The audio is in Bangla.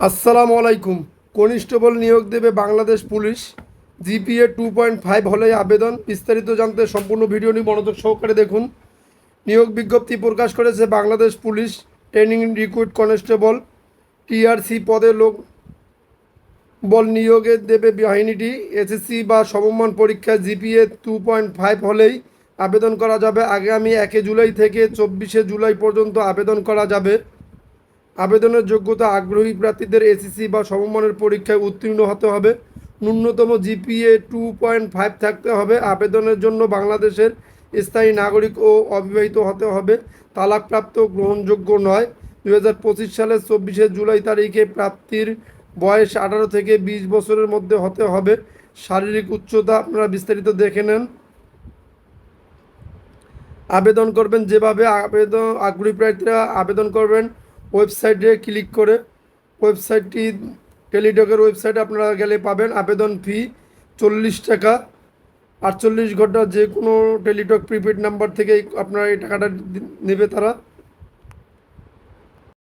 আসসালামু আলাইকুম। কনস্টেবল নিয়োগ দেবে বাংলাদেশ পুলিশ। জিপিএ 2.5 হলেই আবেদন। বিস্তারিত জানতে সম্পূর্ণ ভিডিওটি মনোযোগ সহকারে দেখুন। নিয়োগ বিজ্ঞপ্তি প্রকাশ করেছে Bangladesh police. Training recruit constable TRC পদে লোক বল নিয়োগে দেবে বাহিনীটি। এসএসসি বা সমমান পরীক্ষায় জিপিএ 2.5 হলেই আবেদন করা যাবে। আগামী 1 জুলাই থেকে 24 জুলাই পর্যন্ত আবেদন করা যাবে। আবেদনের যোগ্যতা আগ্রহী প্রার্থীদের এসএসসি বা সমমানের পরীক্ষায় উত্তীর্ণ হতে হবে। ন্যূনতম জিপিএ 2.5 থাকতে হবে। আবেদনের জন্য বাংলাদেশের স্থায়ী নাগরিক ও অবিবাহিত হতে হবে। তালাকপ্রাপ্ত গ্রহণযোগ্য নয়। 2025 সালের 24 জুলাই তারিখে প্রার্থীর বয়স 18 থেকে 20 বছরের মধ্যে হতে হবে। শারীরিক উচ্চতা আপনারা বিস্তারিত দেখে নেন। আবেদন করবেন যেভাবে আগ্রহী প্রার্থীরা আবেদন করবেন ওয়েবসাইটে ক্লিক করে। ওয়েবসাইটটি টেলিটকের ওয়েবসাইটে আপনারা গেলে পাবেন। আবেদন ফি 40 টাকা। 48 ঘন্টা যে কোনো টেলিটক প্রিপেড নাম্বার থেকে আপনারা এই টাকাটা নেবে তারা।